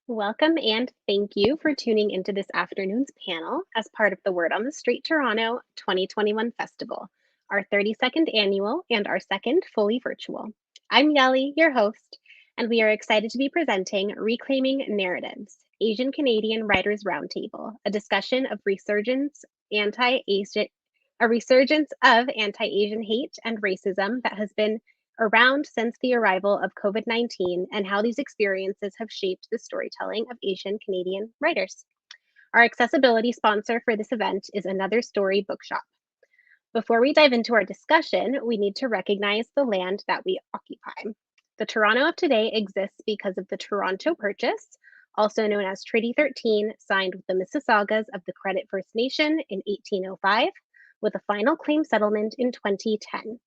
Welcome and thank you for tuning into this afternoon's panel as part of the Word on the Street Toronto 2021 Festival, our 32nd annual and our second fully virtual. I'm Yali, your host, and we are excited to be presenting Reclaiming Narratives, Asian Canadian Writers Roundtable, a discussion of a resurgence of anti-Asian hate and racism that has been around since the arrival of COVID 19 and how these experiences have shaped the storytelling of Asian Canadian writers. Our accessibility sponsor for this event is Another Story Bookshop. Before we dive into our discussion, we need to recognize the land that we occupy. The Toronto of today exists because of the Toronto Purchase, also known as Treaty 13, signed with the Mississaugas of the Credit First Nation in 1805, with a final claim settlement in 2010.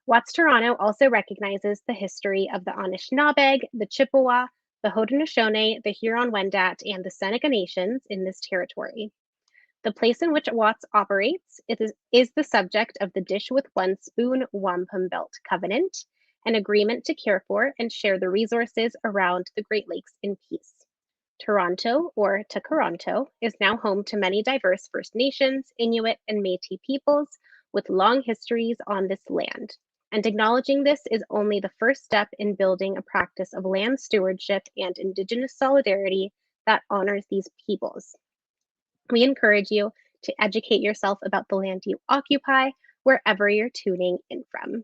Watts Toronto also recognizes the history of the Anishinaabe, the Chippewa, the Haudenosaunee, the Huron-Wendat, and the Seneca nations in this territory. The place in which Watts operates is the subject of the Dish with One Spoon Wampum Belt Covenant, an agreement to care for and share the resources around the Great Lakes in peace. Toronto, or Takaronto, is now home to many diverse First Nations, Inuit, and Métis peoples with long histories on this land. And acknowledging this is only the first step in building a practice of land stewardship and Indigenous solidarity that honors these peoples. We encourage you to educate yourself about the land you occupy wherever you're tuning in from.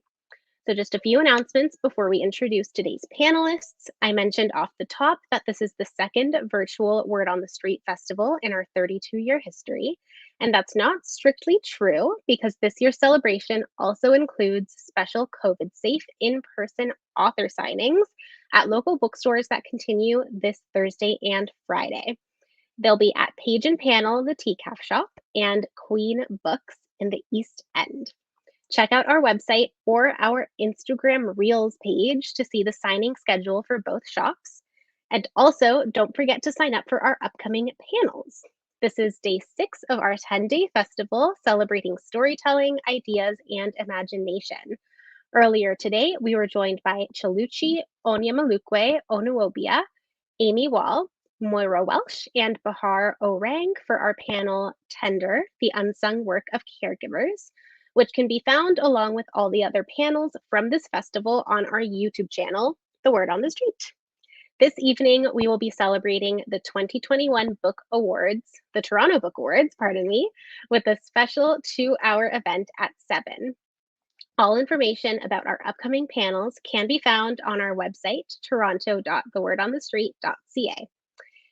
So just a few announcements before we introduce today's panelists. I mentioned off the top that this is the second virtual Word on the Street festival in our 32-year history. And that's not strictly true because this year's celebration also includes special COVID-safe in-person author signings at local bookstores that continue this Thursday and Friday. They'll be at Page and Panel, the Tea-Calf Shop, and Queen Books in the East End. Check out our website or our Instagram Reels page to see the signing schedule for both shops. And also, don't forget to sign up for our upcoming panels. This is day 6 of our 10-day festival celebrating storytelling, ideas, and imagination. Earlier today, we were joined by Chaluchi Onyamalukwe Onuobia, Amy Wall, Moira Welsh, and Bahar Orang for our panel Tender, the Unsung Work of Caregivers, which can be found along with all the other panels from this festival on our YouTube channel, The Word on the Street. This evening, we will be celebrating the 2021 Book Awards, the Toronto Book Awards, pardon me, with a special 2-hour event at 7. All information about our upcoming panels can be found on our website, toronto.thewordonthestreet.ca.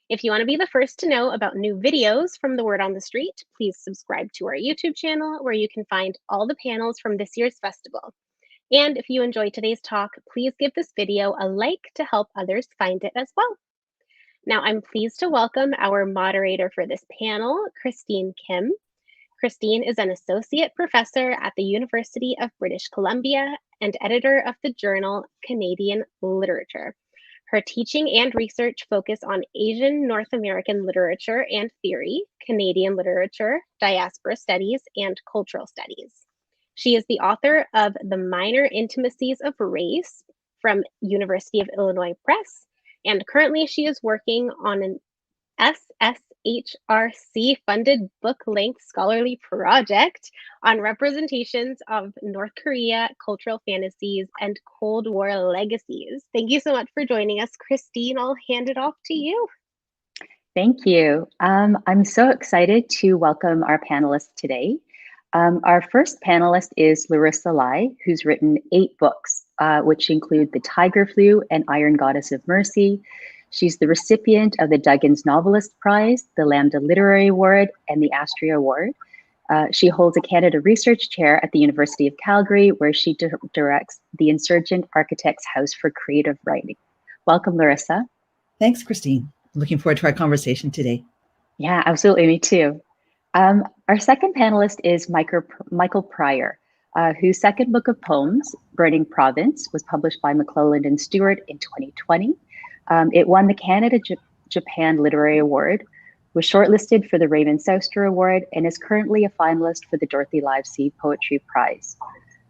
If you want to be the first to know about new videos from The Word on the Street, please subscribe to our YouTube channel where you can find all the panels from this year's festival. And if you enjoyed today's talk, please give this video a like to help others find it as well. Now, I'm pleased to welcome our moderator for this panel, Christine Kim. Christine is an associate professor at the University of British Columbia and editor of the journal Canadian Literature. Her teaching and research focus on Asian North American literature and theory, Canadian literature, diaspora studies, and cultural studies. She is the author of The Minor Intimacies of Race from University of Illinois Press, and currently she is working on an SSHRC-funded book-length scholarly project on representations of North Korea, cultural fantasies, and Cold War legacies. Thank you so much for joining us, Christine. I'll hand it off to you. Thank you. I'm so excited to welcome our panelists today. Our first panelist is Larissa Lai, who's written 8 books, which include The Tiger Flu and Iron Goddess of Mercy. She's the recipient of the Duggins Novelist Prize, the Lambda Literary Award, and the Astria Award. She holds a Canada Research Chair at the University of Calgary, where she directs the Insurgent Architects House for Creative Writing. Welcome, Larissa. Thanks, Christine. Looking forward to our conversation today. Yeah, absolutely. Me too. Our second panelist is Michael Pryor, whose second book of poems, Burning Province, was published by McClelland and Stewart in 2020. It won the Canada-Japan Literary Award, was shortlisted for the Raymond Sowster Award, and is currently a finalist for the Dorothy Livesey Poetry Prize.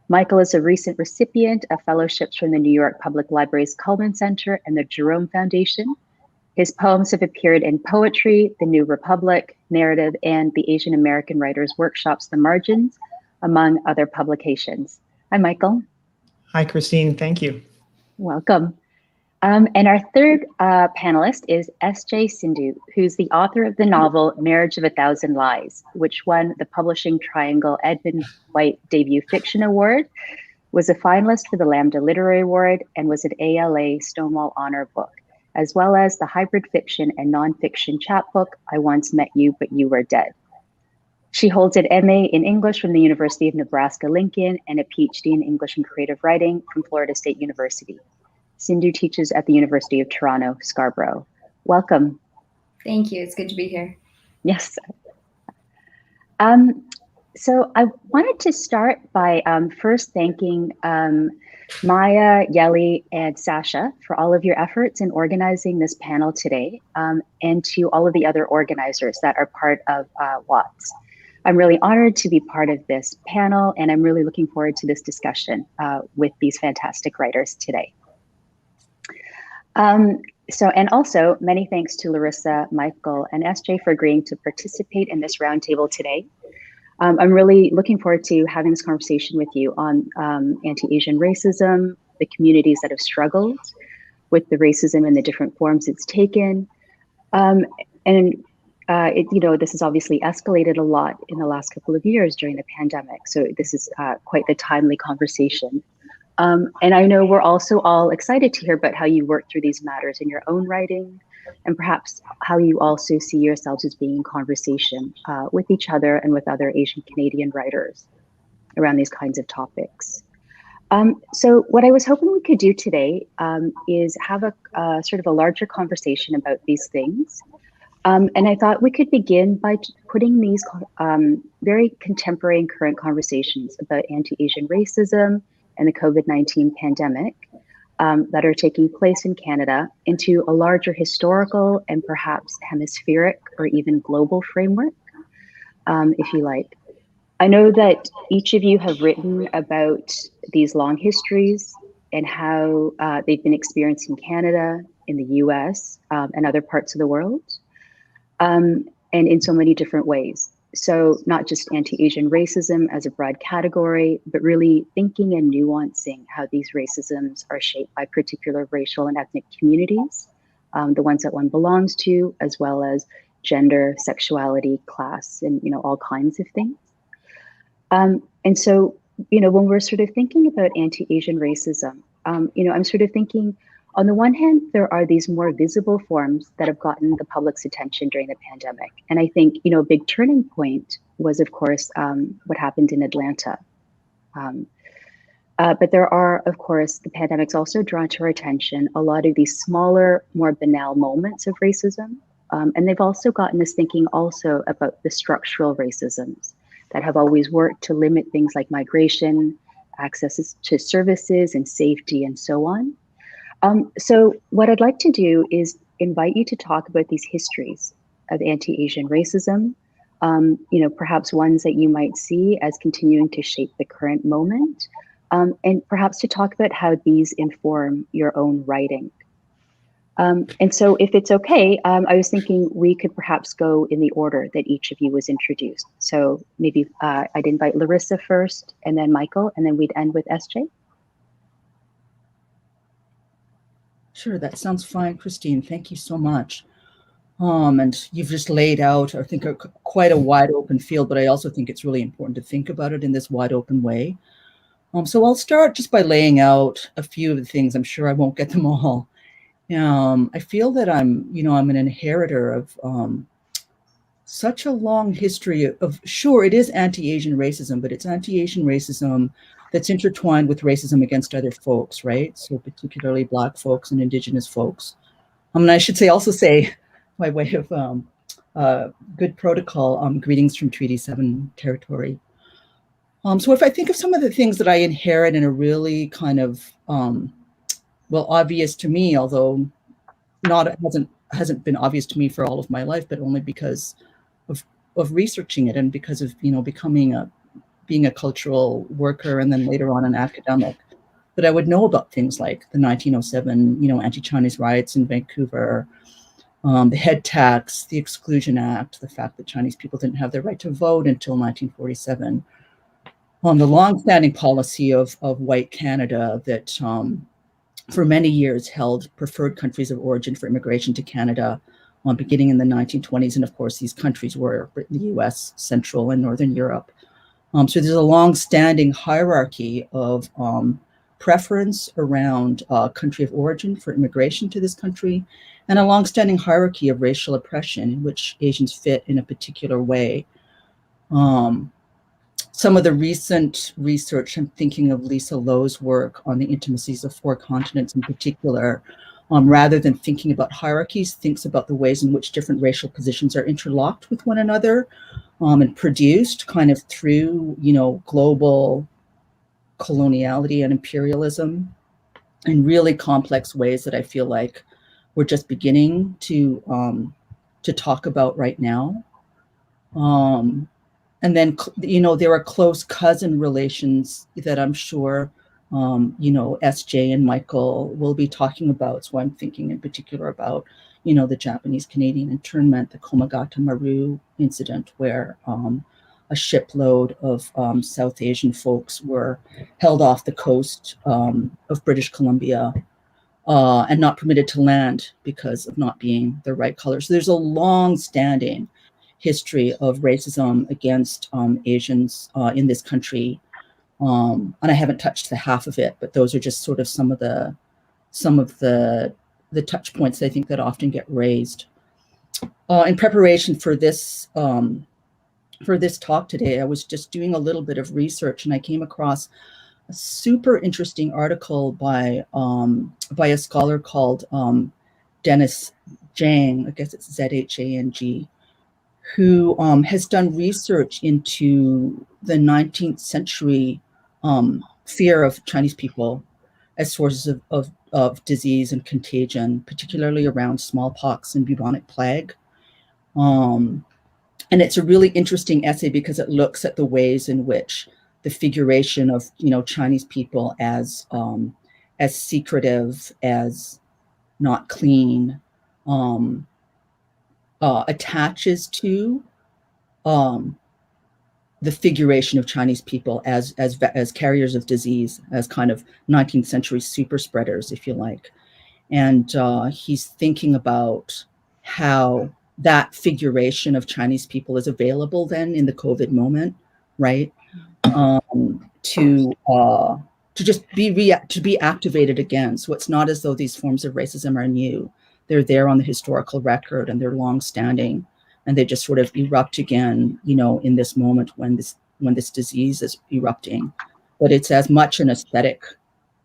Michael is a recent recipient of fellowships from the New York Public Library's Cullman Center and the Jerome Foundation. His poems have appeared in Poetry, The New Republic, Narrative, and the Asian American Writers Workshops, The Margins, among other publications. Hi, Michael. Hi, Christine. Thank you. Welcome. And our third panelist is S.J. Sindu, who's the author of the novel Marriage of a Thousand Lies, which won the Publishing Triangle Edmund White Debut Fiction Award, was a finalist for the Lambda Literary Award, and was an ALA Stonewall Honor Book, as well as the hybrid fiction and nonfiction chapbook, I Once Met You, But You Were Dead. She holds an MA in English from the University of Nebraska-Lincoln and a PhD in English and Creative Writing from Florida State University. Sindu teaches at the University of Toronto, Scarborough. Welcome. Thank you. It's good to be here. Yes. So I wanted to start by first thanking Maya, Yeli, and Sasha for all of your efforts in organizing this panel today, and to all of the other organizers that are part of WATS. I'm really honored to be part of this panel, and I'm really looking forward to this discussion with these fantastic writers today. And also many thanks to Larissa, Michael, and SJ for agreeing to participate in this roundtable today. I'm really looking forward to having this conversation with you on anti-Asian racism, the communities that have struggled with the racism and the different forms it's taken. This has obviously escalated a lot in the last couple of years during the pandemic. So this is quite the timely conversation. And I know we're also all excited to hear about how you work through these matters in your own writing, and perhaps how you also see yourselves as being in conversation with each other and with other Asian Canadian writers around these kinds of topics. So what I was hoping we could do today is have a sort of a larger conversation about these things. And I thought we could begin by putting these very contemporary and current conversations about anti-Asian racism and the COVID-19 pandemic that are taking place in Canada into a larger historical and perhaps hemispheric or even global framework, if you like. I know that each of you have written about these long histories and how they've been experienced in Canada, in the US, and other parts of the world, and in so many different ways. So not just anti-Asian racism as a broad category, but really thinking and nuancing how these racisms are shaped by particular racial and ethnic communities, the ones that one belongs to, as well as gender, sexuality, class, and all kinds of things. And so, when we're sort of thinking about anti-Asian racism, I'm sort of thinking, on the one hand, there are these more visible forms that have gotten the public's attention during the pandemic. And I think, a big turning point was, of course, what happened in Atlanta. But there are, of course, the pandemic's also drawn to our attention a lot of these smaller, more banal moments of racism. And they've also gotten us thinking also about the structural racisms that have always worked to limit things like migration, access to services and safety, and so on. So what I'd like to do is invite you to talk about these histories of anti-Asian racism, perhaps ones that you might see as continuing to shape the current moment, and perhaps to talk about how these inform your own writing. And so if it's okay, I was thinking we could perhaps go in the order that each of you was introduced. So maybe I'd invite Larissa first, and then Michael, and then we'd end with SJ. Sure, that sounds fine, Christine. Thank you so much. And you've just laid out, I think, quite a wide open field, but I also think it's really important to think about it in this wide open way. So I'll start just by laying out a few of the things. I'm sure I won't get them all. I feel that I'm an inheritor of such a long history of, sure, it is anti-Asian racism, but it's anti-Asian racism that's intertwined with racism against other folks, right? So particularly Black folks and Indigenous folks. And I should also say, by way of good protocol, greetings from Treaty 7 territory. So if I think of some of the things that I inherit in a really kind of, obvious to me, although hasn't been obvious to me for all of my life, but only because of researching it and because of being a cultural worker and then later on an academic, that I would know about things like the 1907 anti-Chinese riots in Vancouver, the head tax, the Exclusion Act, the fact that Chinese people didn't have their right to vote until 1947, on the longstanding policy of white Canada that for many years held preferred countries of origin for immigration to Canada, beginning in the 1920s. And of course, these countries were Britain, the US, Central and Northern Europe. So there's a long-standing hierarchy of preference around country of origin for immigration to this country, and a long-standing hierarchy of racial oppression in which Asians fit in a particular way. Some of the recent research, I'm thinking of Lisa Lowe's work on the intimacies of four continents in particular, rather than thinking about hierarchies, thinks about the ways in which different racial positions are interlocked with one another, and produced kind of through, global coloniality and imperialism in really complex ways that I feel like we're just beginning to talk about right now. And then, there are close cousin relations that I'm sure, SJ and Michael will be talking about. So I'm thinking in particular about, the Japanese-Canadian internment, the Komagata Maru incident, where a shipload of South Asian folks were held off the coast of British Columbia and not permitted to land because of not being the right color. So there's a long-standing history of racism against Asians in this country, and I haven't touched the half of it, but those are just sort of some of the touch points I think that often get raised. In preparation for this talk today, I was just doing a little bit of research, and I came across a super interesting article by a scholar called Dennis Zhang, I guess it's Zhang, who has done research into the 19th century fear of Chinese people as sources of disease and contagion, particularly around smallpox and bubonic plague. And it's a really interesting essay because it looks at the ways in which the figuration of, Chinese people as secretive, as not clean, attaches to the figuration of Chinese people as carriers of disease, as kind of 19th century super spreaders, if you like. And he's thinking about how that figuration of Chinese people is available then in the COVID moment, right? To just be activated again. So it's not as though these forms of racism are new. They're there on the historical record and they're long-standing, and they just sort of erupt again, in this moment when this disease is erupting. But it's as much an aesthetic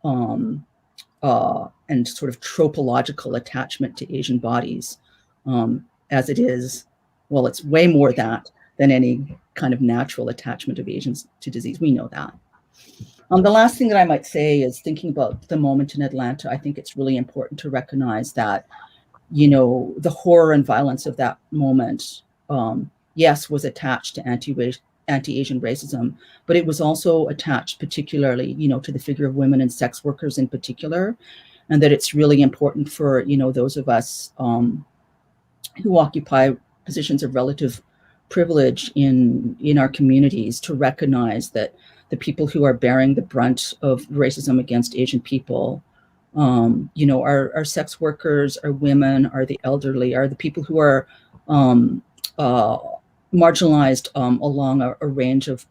and sort of tropological attachment to Asian bodies as it is, well, it's way more that than any kind of natural attachment of Asians to disease. We know that. The last thing that I might say is thinking about the moment in Atlanta. I think it's really important to recognize that, the horror and violence of that moment, yes, was attached to anti-Asian racism, but it was also attached particularly, to the figure of women and sex workers in particular, and that it's really important for, those of us who occupy positions of relative privilege in our communities to recognize that the people who are bearing the brunt of racism against Asian people, are sex workers, are women, are the elderly, are the people who are marginalized along a range of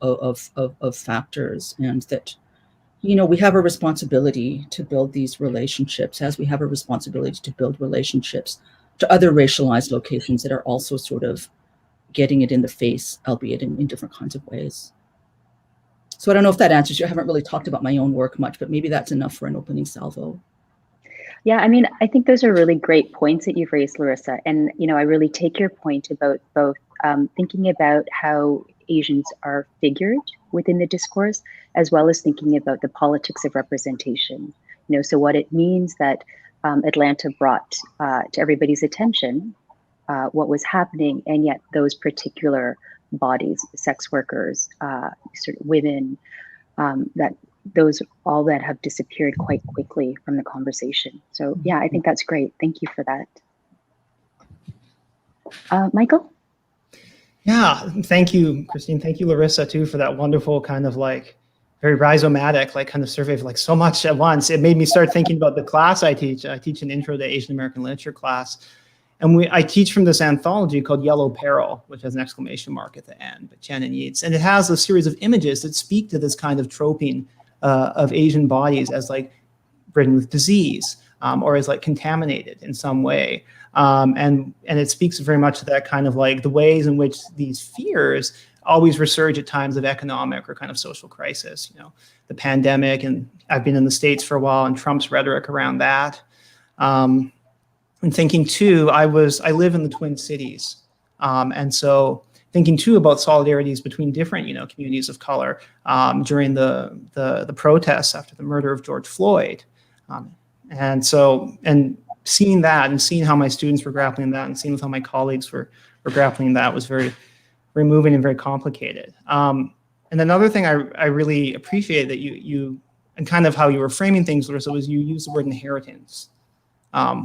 factors, and that, we have a responsibility to build these relationships as we have a responsibility to build relationships to other racialized locations that are also sort of getting it in the face, albeit in different kinds of ways. So I don't know if that answers you. I haven't really talked about my own work much, but maybe that's enough for an opening salvo. Yeah, I mean, I think those are really great points that you've raised, Larissa. And, I really take your point about both thinking about how Asians are figured within the discourse, as well as thinking about the politics of representation. So what it means that Atlanta brought to everybody's attention what was happening, and yet those particular bodies, sex workers, sort of women, that those all that have disappeared quite quickly from the conversation. So yeah, I think that's great. Thank you for that. Michael? Yeah, thank you, Christine. Thank you, Larissa, too, for that wonderful kind of like very rhizomatic, like kind of survey of like so much at once. It made me start thinking about the class I teach. I teach an intro to Asian American literature class. And I teach from this anthology called Yellow Peril, which has an exclamation mark at the end, but Chen and Yeats. And it has a series of images that speak to this kind of troping of Asian bodies as like ridden with disease or as like contaminated in some way. And it speaks very much to that kind of like the ways in which these fears always resurge at times of economic or kind of social crisis, the pandemic, and I've been in the States for a while, and Trump's rhetoric around that. And thinking too, I live in the Twin Cities. And so thinking too about solidarities between different, communities of color during the protests after the murder of George Floyd. And seeing that and seeing how my students were grappling that and seeing how my colleagues were grappling that was very, very moving and very complicated. And another thing I really appreciate that you and kind of how you were framing things, Larissa, was you used the word inheritance,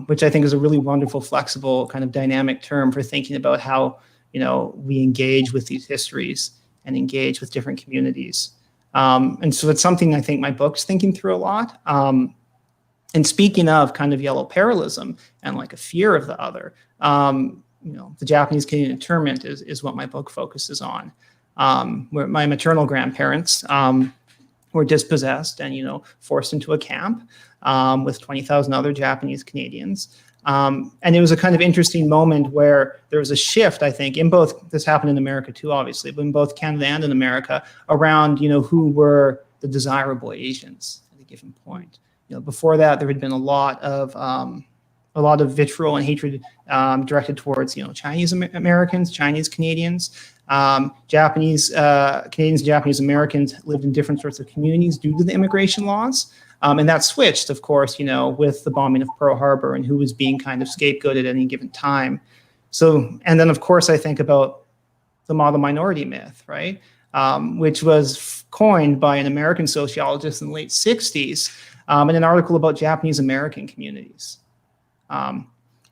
which I think is a really wonderful, flexible, kind of dynamic term for thinking about how, we engage with these histories and engage with different communities. And so it's something I think my book's thinking through a lot. And speaking of kind of yellow parallelism and like a fear of the other, the Japanese Canadian internment is what my book focuses on. Where my maternal grandparents were dispossessed and, forced into a camp with 20,000 other Japanese Canadians. And it was a kind of interesting moment where there was a shift, I think, in both, this happened in America too, obviously, but in both Canada and in America around, who were the desirable Asians at a given point. Before that, there had been a lot of vitriol and hatred directed towards, Chinese Americans, Chinese Canadians, Japanese Canadians, Japanese Americans lived in different sorts of communities due to the immigration laws. And that switched, of course, with the bombing of Pearl Harbor and who was being kind of scapegoated at any given time. So, and then, of course, I think about the model minority myth, right? Which was coined by an American sociologist in the late 60s in an article about Japanese American communities. And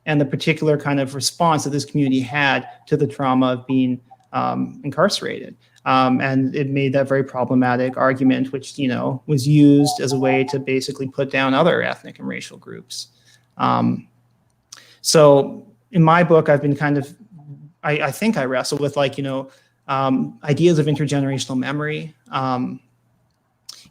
the particular kind of response that this community had to the trauma of being incarcerated. And it made that very problematic argument, which, was used as a way to basically put down other ethnic and racial groups. So in my book, I've been kind of, I think I wrestle with like, ideas of intergenerational memory.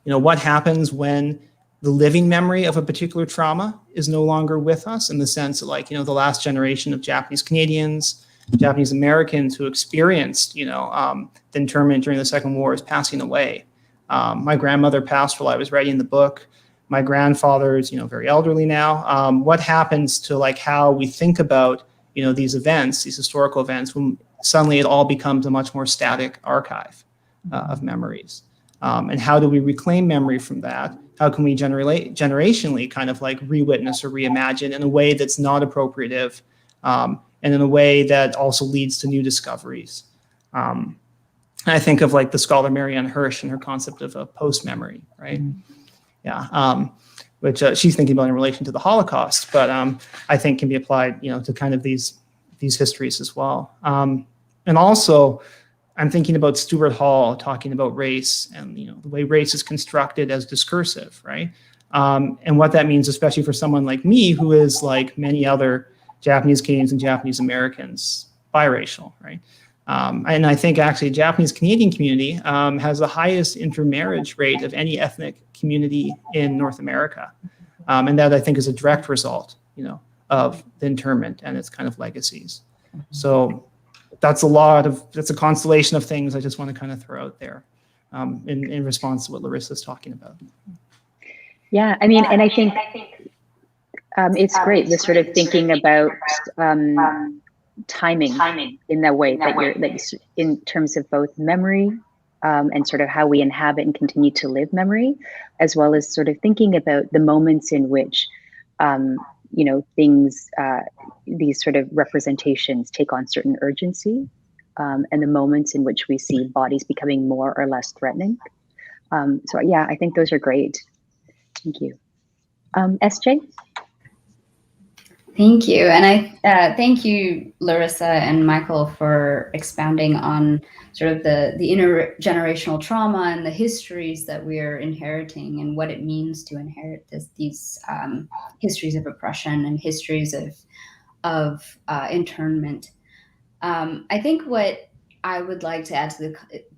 What happens when the living memory of a particular trauma is no longer with us, in the sense that, like, the last generation of Japanese Canadians, Japanese Americans who experienced, the internment during the Second War is passing away. My grandmother passed while I was writing the book. My grandfather is, very elderly now. What happens to like how we think about, these events, these historical events, when suddenly it all becomes a much more static archive of memories? And how do we reclaim memory from that? How can we generationally kind of like re-witness or reimagine in a way that's not appropriative, and in a way that also leads to new discoveries? I think of like the scholar Marianne Hirsch and her concept of a post-memory, right? Yeah, which she's thinking about in relation to the Holocaust, but I think can be applied, to kind of these histories as well. And also, I'm thinking about Stuart Hall talking about race and, the way race is constructed as discursive, right? And what that means, especially for someone like me, who is like many other Japanese Canadians and Japanese Americans, biracial, right? And I think actually the Japanese Canadian community has the highest intermarriage rate of any ethnic community in North America. And that I think is a direct result, of the internment and its kind of legacies. So that's a constellation of things I just want to kind of throw out there in response to what Larissa's talking about. Yeah, I mean, and I think it's great, this sort of thinking about timing in that way that you're in terms of both memory and sort of how we inhabit and continue to live memory, as well as sort of thinking about the moments in which things, these sort of representations take on certain urgency, and the moments in which we see bodies becoming more or less threatening. So yeah, I think those are great. Thank you. SJ? Thank you. And I thank you, Larissa and Michael, for expounding on sort of the intergenerational trauma and the histories that we are inheriting and what it means to inherit these histories of oppression and histories of internment. I think what I would like to add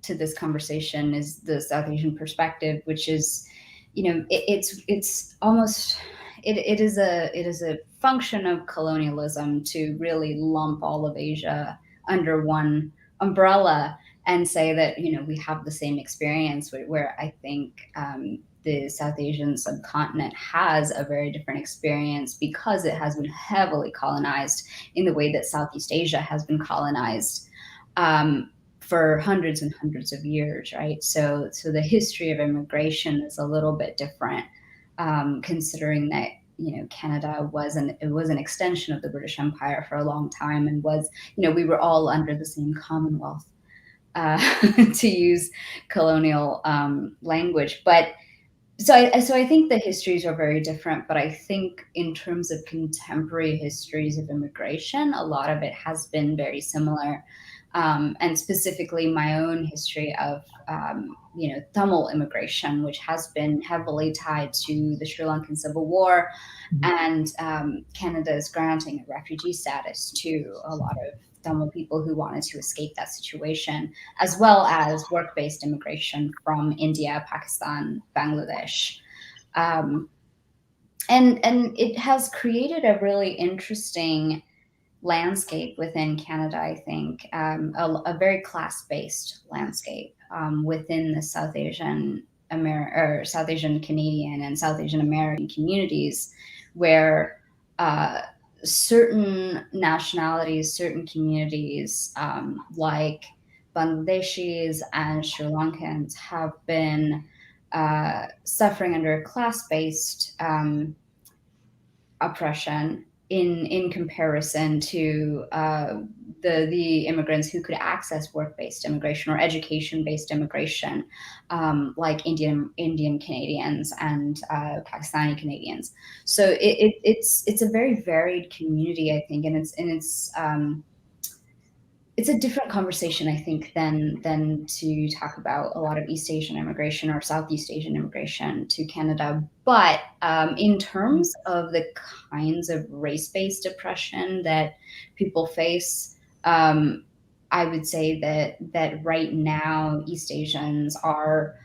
to this conversation is the South Asian perspective, which is, it's almost it is a function of colonialism to really lump all of Asia under one umbrella and say that we have the same experience. Where I think the South Asian subcontinent has a very different experience because it has been heavily colonized in the way that Southeast Asia has been colonized for hundreds and hundreds of years, right? So the history of immigration is a little bit different, considering that Canada was an extension of the British Empire for a long time, and was we were all under the same Commonwealth, to use colonial language, but. So I think the histories are very different, but I think in terms of contemporary histories of immigration, a lot of it has been very similar. And specifically my own history of, Tamil immigration, which has been heavily tied to the Sri Lankan Civil War, and Canada's granting a refugee status to a lot of Tamil people who wanted to escape that situation, as well as work-based immigration from India, Pakistan, Bangladesh. And it has created a really interesting landscape within Canada, I think, a very class-based landscape within the South Asian Canadian and South Asian American communities, where certain nationalities, certain communities, like Bangladeshis and Sri Lankans, have been suffering under class-based oppression in comparison to the immigrants who could access work-based immigration or education-based immigration, like Indian Canadians and Pakistani Canadians. So it's a very varied community, I think, and it's a different conversation, I think, than to talk about a lot of East Asian immigration or Southeast Asian immigration to Canada. But in terms of the kinds of race-based oppression that people face, I would say that right now East Asians are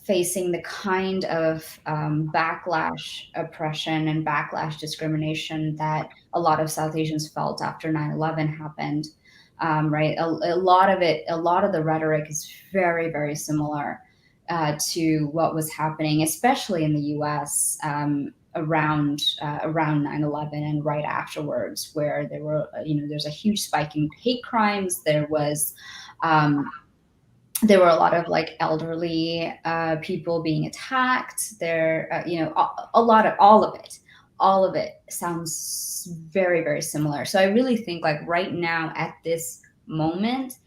facing the kind of backlash oppression and backlash discrimination that a lot of South Asians felt after 9/11 happened. Right, a lot of the rhetoric is very, very similar to what was happening, especially in the U.S. Around 9/11 and right afterwards, where there's a huge spike in hate crimes. There were a lot of elderly people being attacked. All of it sounds very, very similar. So I really think right now at this moment,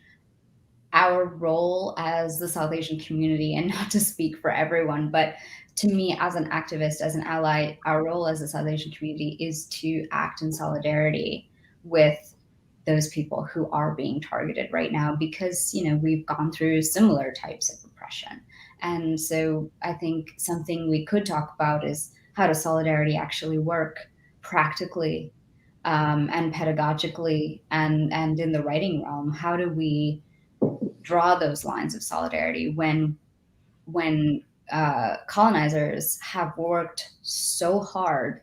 our role as the South Asian community, and not to speak for everyone, but to me as an activist, as an ally, our role as the South Asian community is to act in solidarity with those people who are being targeted right now, because we've gone through similar types of oppression. And so I think something we could talk about is, how does solidarity actually work practically, and pedagogically, and in the writing realm? How do we draw those lines of solidarity when colonizers have worked so hard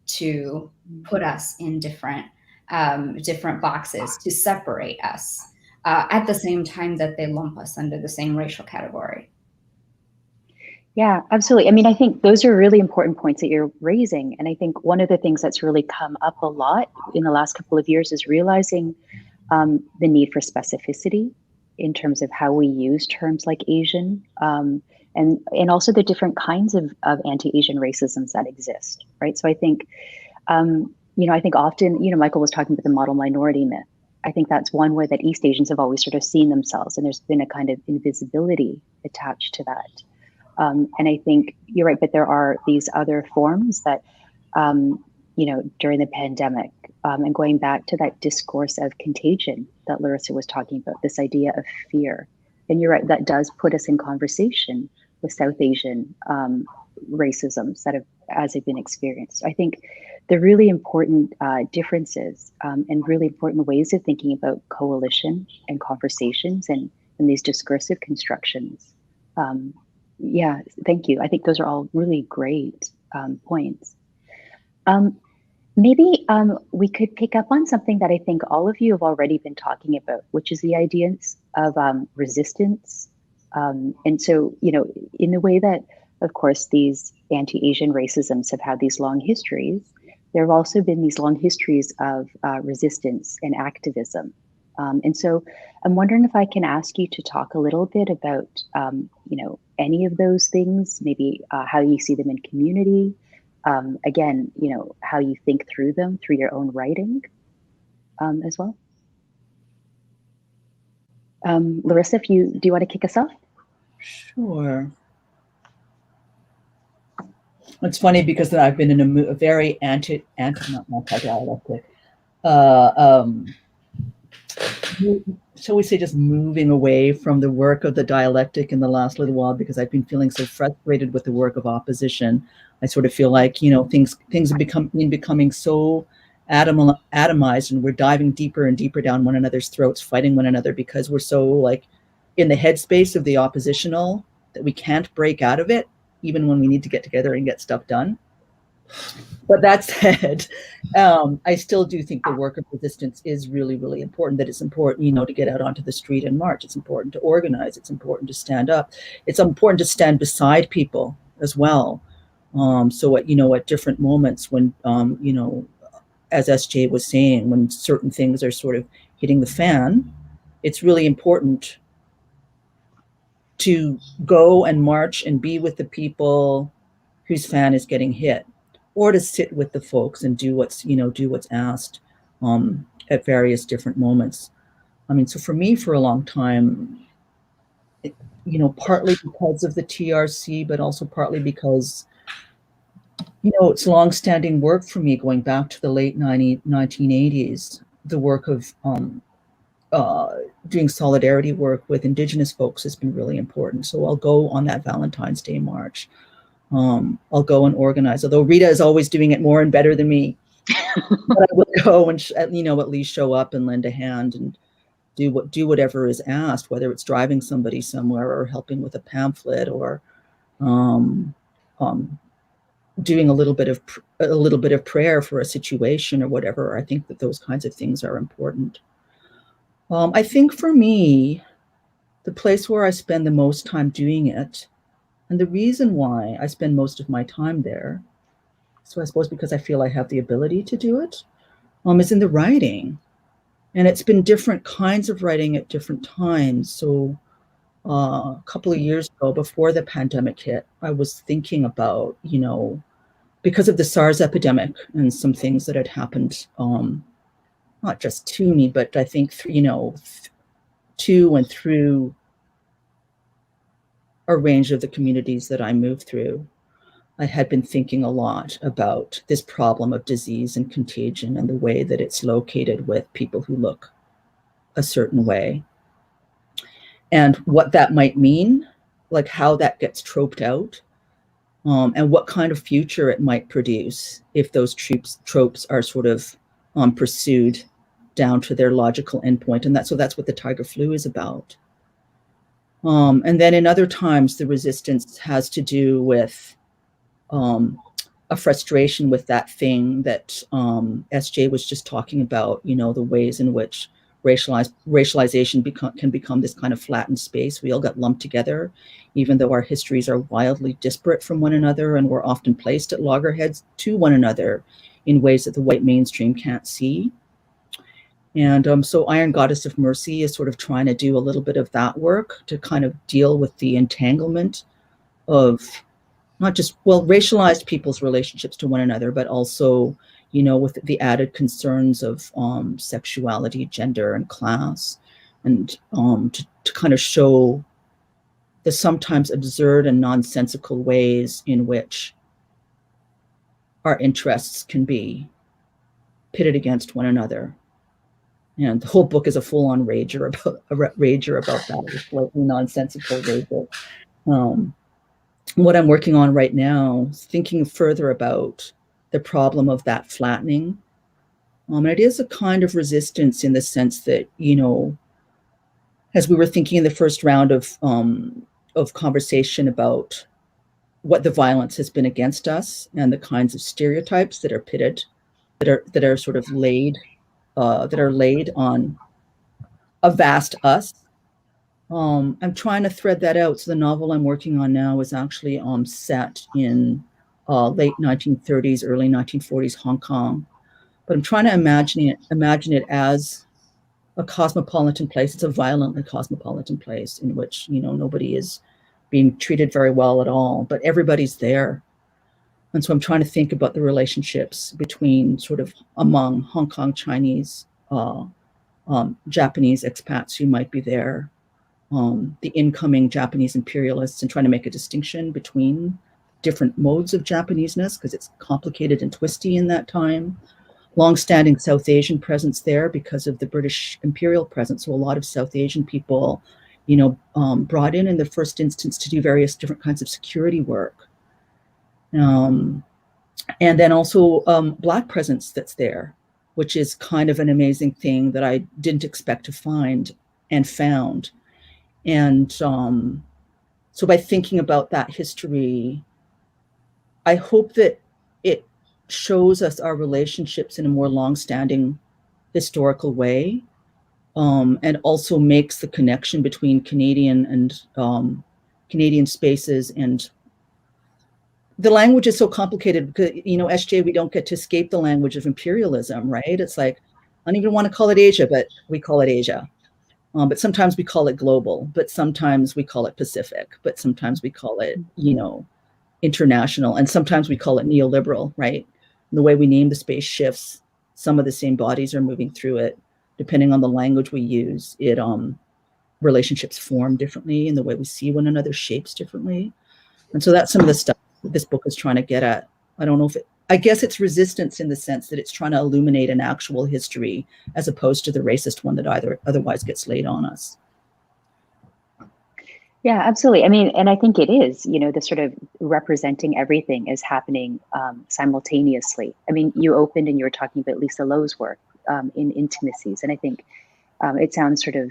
to put us in different boxes, to separate us, at the same time that they lump us under the same racial category? Yeah, absolutely. I mean, I think those are really important points that you're raising. And I think one of the things that's really come up a lot in the last couple of years is realizing the need for specificity in terms of how we use terms like Asian, and also the different kinds of anti-Asian racisms that exist, right? So I think, I think often, Michael was talking about the model minority myth. I think that's one way that East Asians have always sort of seen themselves, and there's been a kind of invisibility attached to that. And I think you're right, but there are these other forms that, during the pandemic, and going back to that discourse of contagion that Larissa was talking about, this idea of fear. And you're right, that does put us in conversation with South Asian racisms that have, as they've been experienced. I think the really important differences and really important ways of thinking about coalition and conversations and these discursive constructions. Yeah, thank you. I think those are all really great points. Maybe we could pick up on something that I think all of you have already been talking about, which is the ideas of resistance. And so, in the way that, of course, these anti-Asian racisms have had these long histories, there have also been these long histories of resistance and activism. And so I'm wondering if I can ask you to talk a little bit about, any of those things, maybe how you see them in community. Again, how you think through them through your own writing as well. Larissa, do you want to kick us off? Sure. It's funny because I've been in a very not multi-dialectic, shall we say, just moving away from the work of the dialectic in the last little while, because I've been feeling so frustrated with the work of opposition. I sort of feel like, things are becoming so atomized, and we're diving deeper and deeper down one another's throats, fighting one another because we're so like in the headspace of the oppositional that we can't break out of it, even when we need to get together and get stuff done. But that said, I still do think the work of resistance is really, really important, that it's important, to get out onto the street and march. It's important to organize. It's important to stand up. It's important to stand beside people as well. So at different moments when, as SJ was saying, when certain things are sort of hitting the fan, it's really important to go and march and be with the people whose fan is getting hit, or to sit with the folks and do what's asked at various different moments. I mean, so for me, for a long time, partly because of the TRC, but also partly because, it's longstanding work for me going back to the late 1980s, the work of doing solidarity work with Indigenous folks has been really important. So I'll go on that Valentine's Day march. I'll go and organize, although Rita is always doing it more and better than me. But I will go and at least show up and lend a hand and do whatever is asked, whether it's driving somebody somewhere or helping with a pamphlet or doing a little bit of prayer for a situation or whatever. I think that those kinds of things are important. I think for me, the place where I spend the most time doing it, and the reason why I spend most of my time there, so I suppose because I feel I have the ability to do it, is in the writing. And it's been different kinds of writing at different times. So a couple of years ago, before the pandemic hit, I was thinking about, because of the SARS epidemic and some things that had happened, not just to me, but I think, to and through a range of the communities that I moved through. I had been thinking a lot about this problem of disease and contagion and the way that it's located with people who look a certain way. And what that might mean, like how that gets troped out, and what kind of future it might produce if those tropes are sort of pursued down to their logical endpoint. And that's what the tiger flu is about. And then in other times, the resistance has to do with a frustration with that thing that SJ was just talking about, the ways in which racialization can become this kind of flattened space. We all got lumped together, even though our histories are wildly disparate from one another, and we're often placed at loggerheads to one another in ways that the white mainstream can't see. And so Iron Goddess of Mercy is sort of trying to do a little bit of that work to kind of deal with the entanglement of not just, racialized people's relationships to one another, but also, with the added concerns of sexuality, gender, and class, and to kind of show the sometimes absurd and nonsensical ways in which our interests can be pitted against one another. And the whole book is a full-on rager about that. It's slightly nonsensical rager. What I'm working on right now is thinking further about the problem of that flattening. And it is a kind of resistance in the sense that, you know, as we were thinking in the first round of conversation about what the violence has been against us and the kinds of stereotypes that are pitted, that are sort of laid on a vast us. I'm trying to thread that out. So the novel I'm working on now is actually set in late 1930s, early 1940s Hong Kong. But I'm trying to imagine it as a cosmopolitan place. It's a violently cosmopolitan place in which, you know, nobody is being treated very well at all, but everybody's there. And so I'm trying to think about the relationships between sort of among Hong Kong Chinese, Japanese expats who might be there, the incoming Japanese imperialists, and trying to make a distinction between different modes of Japaneseness, because it's complicated and twisty in that time. Long-standing South Asian presence there because of the British imperial presence. So a lot of South Asian people, you know, brought in the first instance to do various different kinds of security work. And then also Black presence that's there, which is kind of an amazing thing that I didn't expect to find and found. And so by thinking about that history, I hope that it shows us our relationships in a more long-standing historical way, and also makes the connection between Canadian and Canadian spaces. And the language is so complicated because, you know, SJ, we don't get to escape the language of imperialism, right? It's like, I don't even want to call it Asia, but we call it Asia. But sometimes we call it global, but sometimes we call it Pacific, but sometimes we call it, you know, international, and sometimes we call it neoliberal, right? And the way we name the space shifts. Some of the same bodies are moving through it. Depending on the language we use, it relationships form differently, and the way we see one another shapes differently. And so that's some of the stuff that this book is trying to get at. I don't know if I guess it's resistance in the sense that it's trying to illuminate an actual history as opposed to the racist one that otherwise gets laid on us. Yeah, absolutely. I mean, and I think it is, you know, the sort of representing everything is happening simultaneously. I mean, you opened and you were talking about Lisa Lowe's work in intimacies. And I think it sounds sort of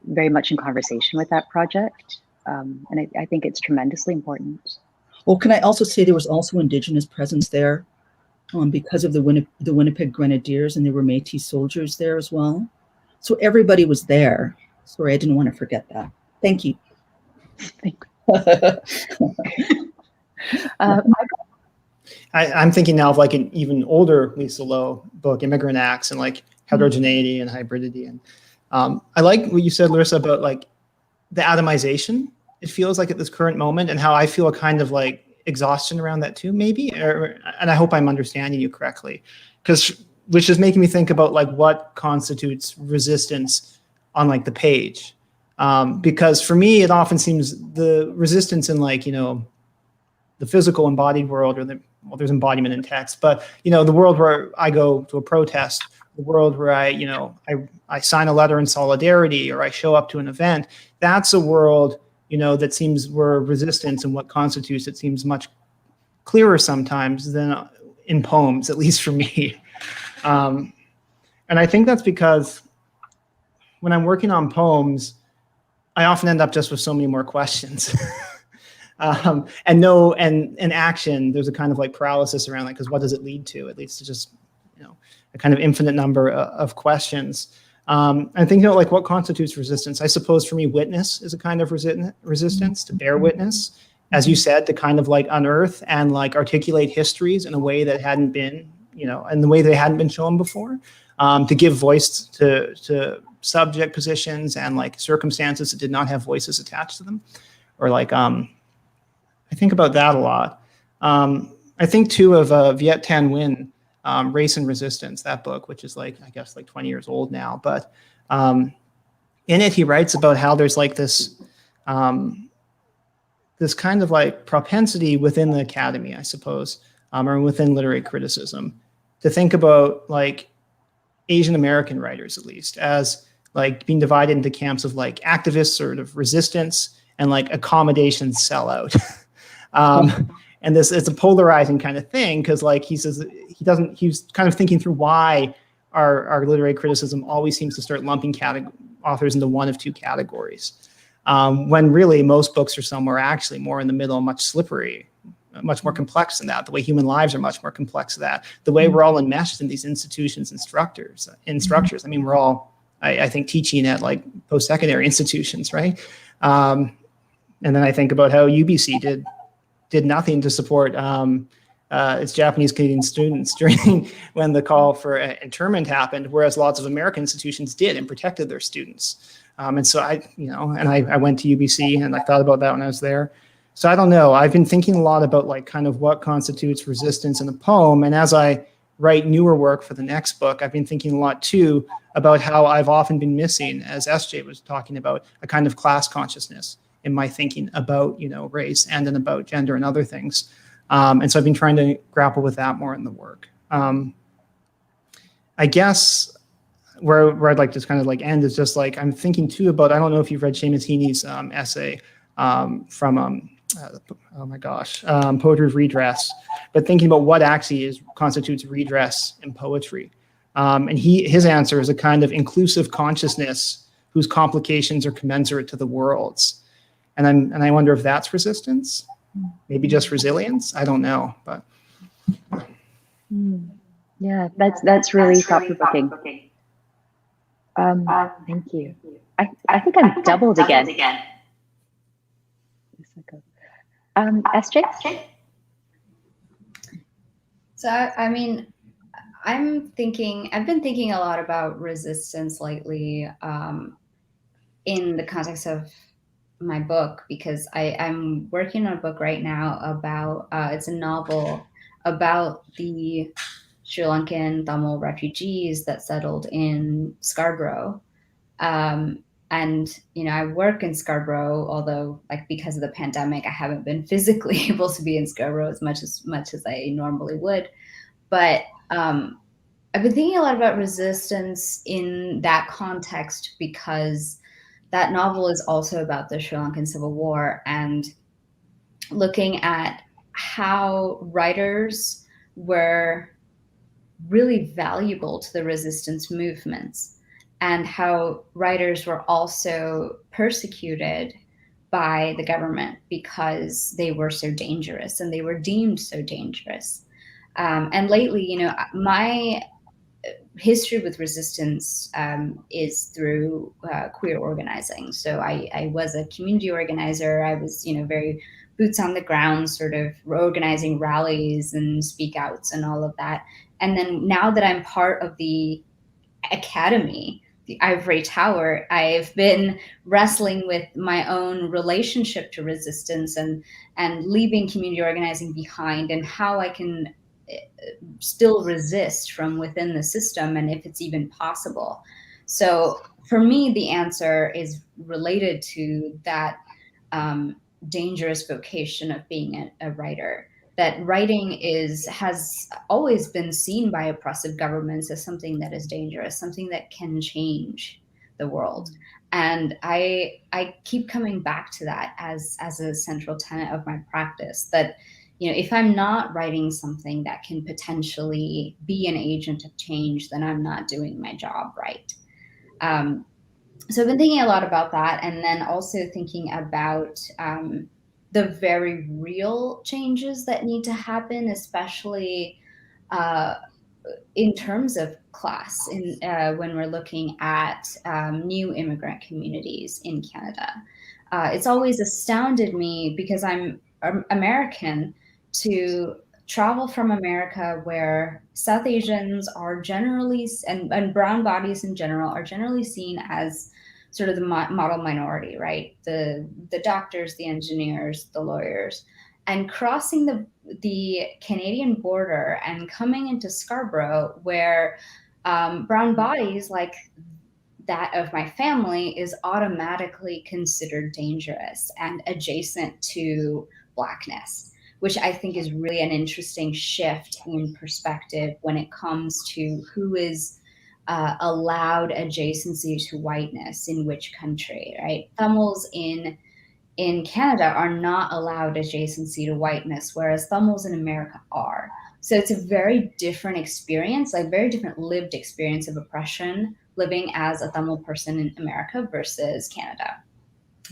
very much in conversation with that project. And I think it's tremendously important. Well, can I also say there was also Indigenous presence there because of the Winnipeg Grenadiers, and there were Métis soldiers there as well. So everybody was there. Sorry, I didn't want to forget that. Thank you. I'm thinking now of like an even older Lisa Lowe book, Immigrant Acts, and like heterogeneity and hybridity. And I like what you said, Larissa, about like the atomization. It feels like at this current moment, and how I feel a kind of like exhaustion around that too, maybe. And I hope I'm understanding you correctly, which is making me think about like what constitutes resistance on like the page. Because for me, it often seems the resistance in like, you know, the physical embodied world, or there's embodiment in text, but, you know, the world where I go to a protest, the world where I sign a letter in solidarity, or I show up to an event, that's a world, you know, that seems where resistance and what constitutes it seems much clearer sometimes than in poems, at least for me. And I think that's because when I'm working on poems, I often end up just with so many more questions. And action, there's a kind of like paralysis around that, because what does it lead to? It leads to just, you know, a kind of infinite number of questions. I think, you know, like what constitutes resistance? I suppose for me, witness is a kind of resistance, to bear witness, as you said, to kind of like unearth and like articulate histories in a way that hadn't been, you know, in the way they hadn't been shown before, to give voice to subject positions and like circumstances that did not have voices attached to them, or like I think about that a lot. I think too of Viet Thanh Nguyen, Race and Resistance, that book, which is like, I guess like 20 years old now, but in it he writes about how there's like this this kind of like propensity within the academy, I suppose, or within literary criticism, to think about like Asian American writers, at least, as like being divided into camps of like activists, sort of resistance, and like accommodation sellout. And this, it's a polarizing kind of thing, because like he says he's kind of thinking through why our literary criticism always seems to start lumping authors into one of two categories, when really most books are somewhere actually more in the middle, much slippery, much more complex than that. The way human lives are much more complex than that. The way we're all enmeshed in these institutions and structures. I mean, we're all, I think, teaching at like post-secondary institutions, right? And then I think about how UBC did nothing to support its Japanese Canadian students during when the call for internment happened, whereas lots of American institutions did and protected their students. And so I went to UBC, and I thought about that when I was there. So I don't know. I've been thinking a lot about like kind of what constitutes resistance in a poem. And as I write newer work for the next book, I've been thinking a lot too about how I've often been missing, as SJ was talking about, a kind of class consciousness in my thinking about, race and then about gender and other things. And so I've been trying to grapple with that more in the work. I guess where I'd like to kind of like end is just like, I'm thinking too about, I don't know if you've read Seamus Heaney's essay from, oh my gosh, Poetry of Redress, but thinking about what actually constitutes redress in poetry. And his answer is a kind of inclusive consciousness whose complications are commensurate to the world's. And I wonder if that's resistance, maybe just resilience. I don't know, but. Yeah, that's really thought-provoking. Thank you. I think I'm doubled again. SJ? So, I mean, I've been thinking a lot about resistance lately in the context of my book, because I'm working on a book right now about, it's a novel about the Sri Lankan Tamil refugees that settled in Scarborough. And, I work in Scarborough, although like because of the pandemic, I haven't been physically able to be in Scarborough as much as I normally would. But I've been thinking a lot about resistance in that context, because that novel is also about the Sri Lankan Civil War, and looking at how writers were really valuable to the resistance movements, and how writers were also persecuted by the government because they were so dangerous and they were deemed so dangerous. And lately, my history with resistance is through queer organizing. So I was a community organizer. I was, very boots on the ground, sort of organizing rallies and speak outs and all of that. And then now that I'm part of the academy, the Ivory Tower, I've been wrestling with my own relationship to resistance and leaving community organizing behind, and how I can still resist from within the system, and if it's even possible. So for me, the answer is related to that dangerous vocation of being a writer. That writing has always been seen by oppressive governments as something that is dangerous, something that can change the world. And I keep coming back to that as a central tenet of my practice, that if I'm not writing something that can potentially be an agent of change, then I'm not doing my job right. So I've been thinking a lot about that, and then also thinking about the very real changes that need to happen, especially in terms of class, when we're looking at new immigrant communities in Canada. It's always astounded me, because I'm American, to travel from America, where South Asians are generally, and brown bodies in general, are generally seen as sort of the model minority, right? The doctors, the engineers, the lawyers, and crossing the Canadian border and coming into Scarborough, where brown bodies like that of my family is automatically considered dangerous and adjacent to Blackness, which I think is really an interesting shift in perspective when it comes to who is allowed adjacency to whiteness in which country, right? Tamils in Canada are not allowed adjacency to whiteness, whereas Tamils in America are. So it's a very different experience, like very different lived experience of oppression living as a Tamil person in America versus Canada.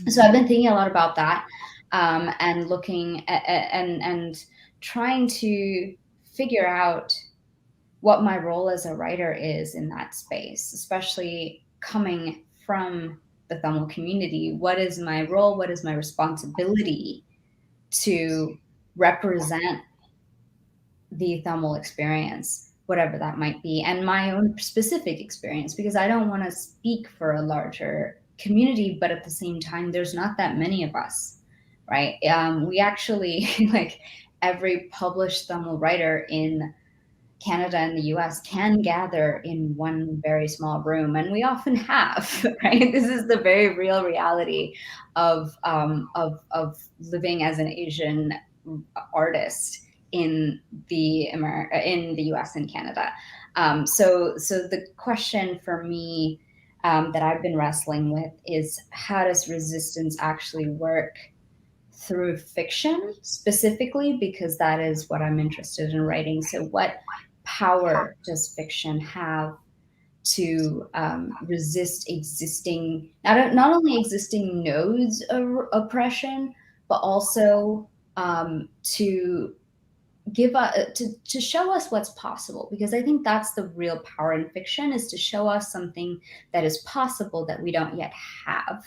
So I've been thinking a lot about that, and looking at, and trying to figure out what my role as a writer is in that space, especially coming from the Tamil community. What is my role? What is my responsibility to represent the Tamil experience, whatever that might be, and my own specific experience, because I don't want to speak for a larger community, but at the same time, there's not that many of us, right? We actually, like every published Tamil writer in Canada and the US can gather in one very small room, and we often have, right? This is the very real reality of living as an Asian artist in the US and Canada. So the question for me that I've been wrestling with is, how does resistance actually work through fiction specifically, because that is what I'm interested in writing. So what power does fiction have to resist existing, not only existing nodes of oppression, but also to give to show us what's possible? Because I think that's the real power in fiction, is to show us something that is possible that we don't yet have,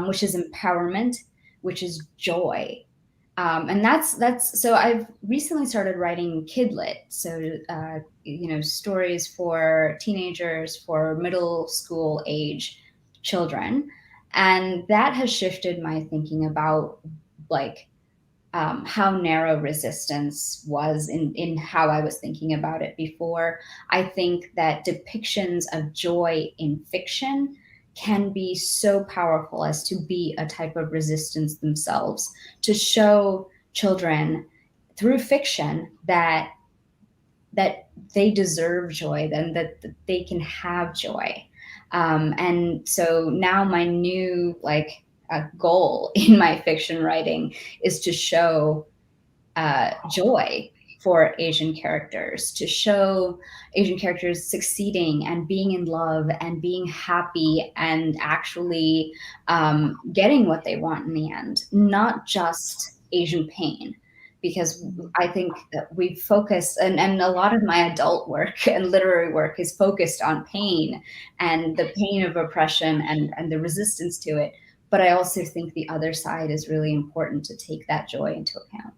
which is empowerment, which is joy. And that's so I've recently started writing kidlit, so stories for teenagers, for middle school age children, and that has shifted my thinking about like how narrow resistance was in how I was thinking about it before. I think that depictions of joy in fiction can be so powerful as to be a type of resistance themselves, to show children through fiction that they deserve joy, then that they can have joy. And so now my new goal in my fiction writing is to show joy for Asian characters, to show Asian characters succeeding and being in love and being happy and actually getting what they want in the end, not just Asian pain. Because I think that we focus, and a lot of my adult work and literary work is focused on pain and the pain of oppression and the resistance to it. But I also think the other side is really important, to take that joy into account.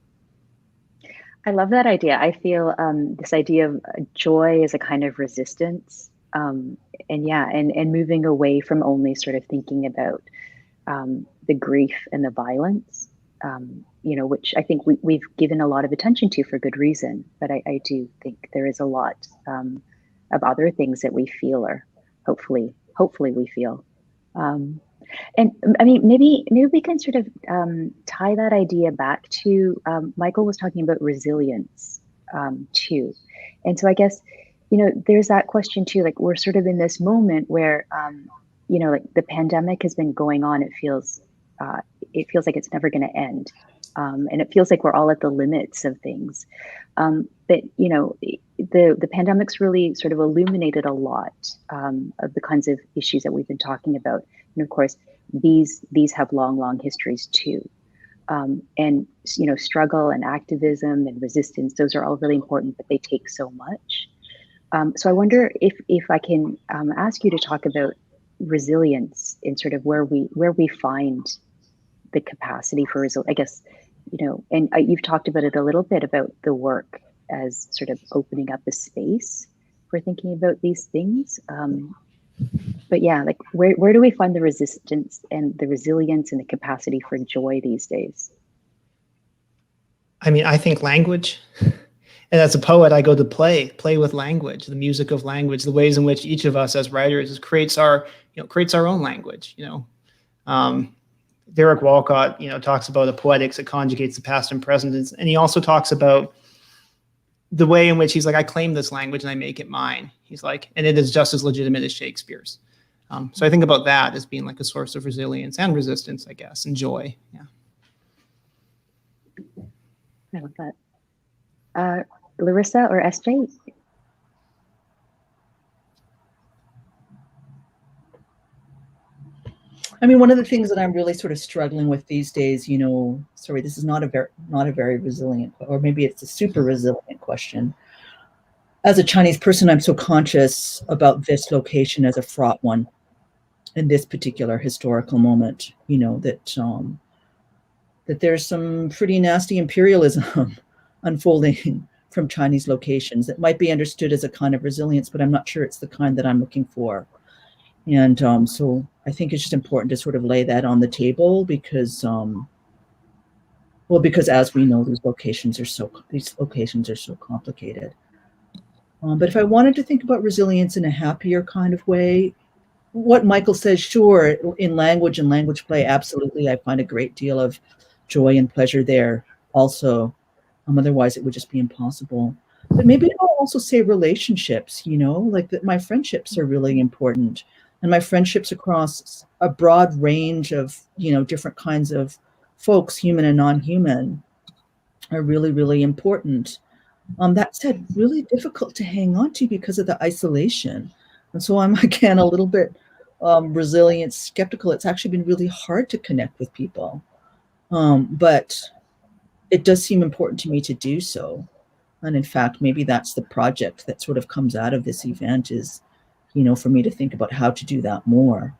I love that idea. I feel this idea of joy as a kind of resistance, and moving away from only sort of thinking about the grief and the violence, which I think we've given a lot of attention to for good reason. But I do think there is a lot of other things that we feel, or hopefully we feel. And I mean, maybe we can sort of tie that idea back to Michael was talking about resilience too. And so I guess, there's that question too, like we're sort of in this moment where, like the pandemic has been going on. It feels like it's never going to end. And it feels like we're all at the limits of things. But, the pandemic's really sort of illuminated a lot of the kinds of issues that we've been talking about. And of course, these have long histories too. And, struggle and activism and resistance, those are all really important, but they take so much. So I wonder if I can ask you to talk about resilience in sort of where we find the capacity for resilience, I guess, and you've talked about it a little bit, about the work as sort of opening up a space for thinking about these things. But yeah, like where do we find the resistance and the resilience and the capacity for joy these days? I mean, I think language. And as a poet, I go to play with language, the music of language, the ways in which each of us as writers creates our own language. Derek Walcott, talks about a poetics that conjugates the past and present. And he also talks about the way in which he's like, I claim this language and I make it mine. He's like, and it is just as legitimate as Shakespeare's. So I think about that as being like a source of resilience and resistance, I guess, and joy. Yeah. I love that. Larissa or SJ? I mean, one of the things that I'm really sort of struggling with these days, sorry, this is not a very resilient, or maybe it's a super resilient question. As a Chinese person, I'm so conscious about this location as a fraught one in this particular historical moment, that there's some pretty nasty imperialism unfolding from Chinese locations that might be understood as a kind of resilience, but I'm not sure it's the kind that I'm looking for. And so I think it's just important to sort of lay that on the table because, because as we know, these locations are so complicated. But if I wanted to think about resilience in a happier kind of way, what Michael says, sure, in language and language play, absolutely, I find a great deal of joy and pleasure there also. Otherwise, it would just be impossible. But maybe I'll also say relationships, like that my friendships are really important. And my friendships across a broad range of, different kinds of folks, human and non-human, are really, really important. That said, really difficult to hang on to because of the isolation. And so I'm, again, a little bit resilient, skeptical. It's actually been really hard to connect with people. But it does seem important to me to do so. And in fact, maybe that's the project that sort of comes out of this event is, for me to think about how to do that more.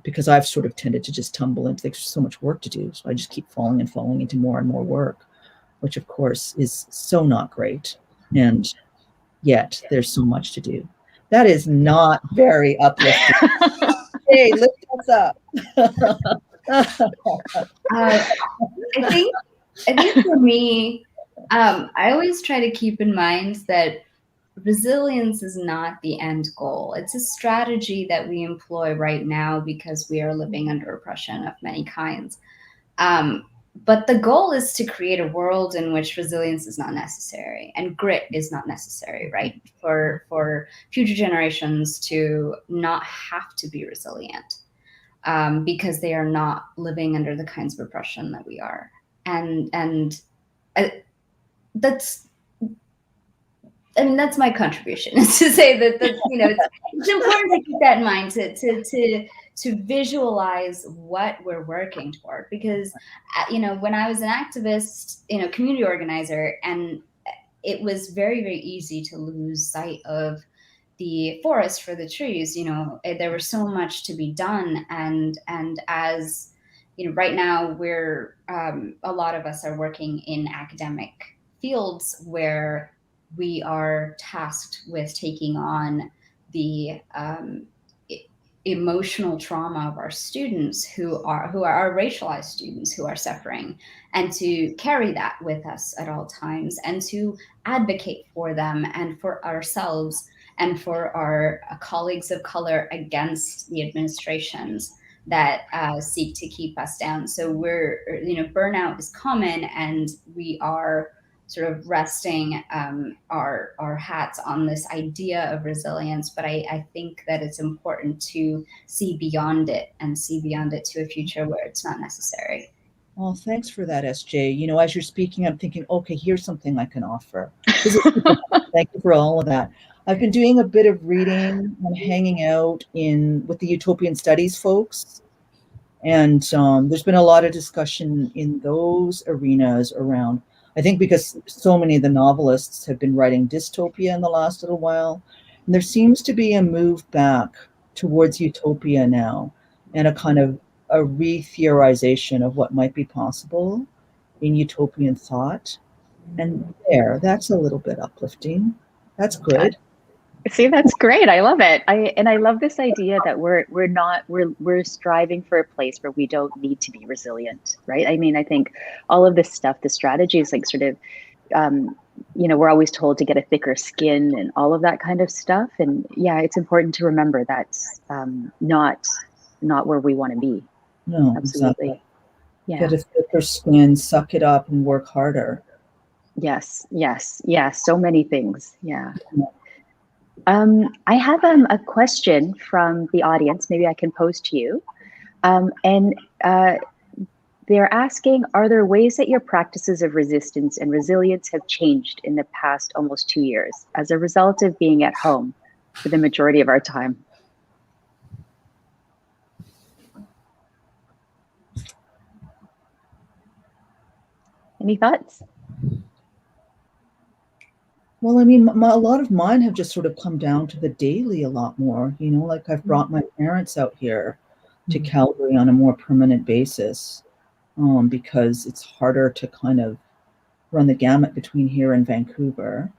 Because I've sort of tended to just tumble into, there's so much work to do. So I just keep falling into more and more work, which of course is so not great. And yet there's so much to do. That is not very uplifting. Hey, lift us up. I think for me, I always try to keep in mind that resilience is not the end goal. It's a strategy that we employ right now because we are living under oppression of many kinds. But the goal is to create a world in which resilience is not necessary and grit is not necessary, right? For future generations to not have to be resilient because they are not living under the kinds of oppression that we are. And that's my contribution is to say that it's important to keep that in mind, to visualize what we're working toward, because when I was an activist, community organizer, and it was very, very easy to lose sight of the forest for the trees. There was so much to be done, and as right now we're a lot of us are working in academic fields where we are tasked with taking on the emotional trauma of our students who are our racialized students who are suffering, and to carry that with us at all times, and to advocate for them and for ourselves and for our colleagues of color against the administrations that seek to keep us down. So burnout is common, and we are sort of resting our hats on this idea of resilience. But I think that it's important to see beyond it and see beyond it to a future where it's not necessary. Well, thanks for that, SJ. As you're speaking, I'm thinking, okay, here's something I can offer. Thank you for all of that. I've been doing a bit of reading and hanging out with the utopian studies folks. And there's been a lot of discussion in those arenas around, I think because so many of the novelists have been writing dystopia in the last little while. And there seems to be a move back towards utopia now, and a kind of a re-theorization of what might be possible in utopian thought. And that's a little bit uplifting. That's good. See, that's great. I love it. I love this idea that we're striving for a place where we don't need to be resilient, right? I mean, I think all of this stuff, the strategies, like sort of, we're always told to get a thicker skin and all of that kind of stuff. And yeah, it's important to remember that's not where we want to be. No, Absolutely. exactly. Yeah. Get a thicker skin, suck it up, and work harder. Yes. So many things. Yeah. I have a question from the audience. Maybe I can pose to you. And they're asking, are there ways that your practices of resistance and resilience have changed in the past almost 2 years as a result of being at home for the majority of our time? Any thoughts? Well, I mean, a lot of mine have just sort of come down to the daily a lot more. You know, like I've brought my parents out here to Calgary on a more permanent basis, because it's harder to kind of run the gamut between here and Vancouver.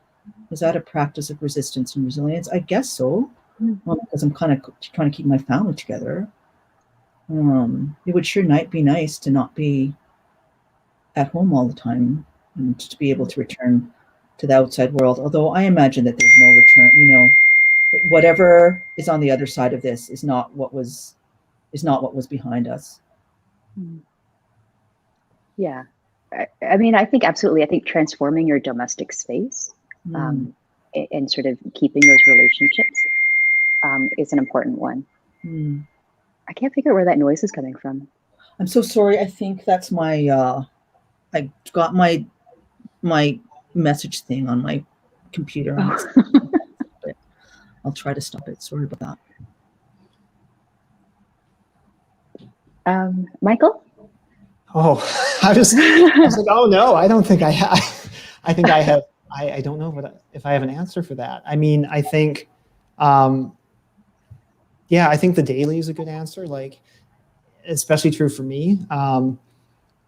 Is that a practice of resistance and resilience? I guess so, because I'm kind of trying to keep my family together. It would sure be nice to not be at home all the time and to be able to return to the outside world. Although I imagine that there's no return, you know, whatever is on the other side of this is not what was behind us. Yeah. I mean, I think absolutely. I think transforming your domestic space and sort of keeping those relationships is an important one. I can't figure out where that noise is coming from. I'm so sorry. I think that's my, I got my message thing on my computer. I'll try to stop it. Sorry about that. Michael? Oh, I was like, oh no, I don't think I have. I think I have. I don't know if I have an answer for that. I mean, I think, yeah, I think the daily is a good answer. Like, especially true for me.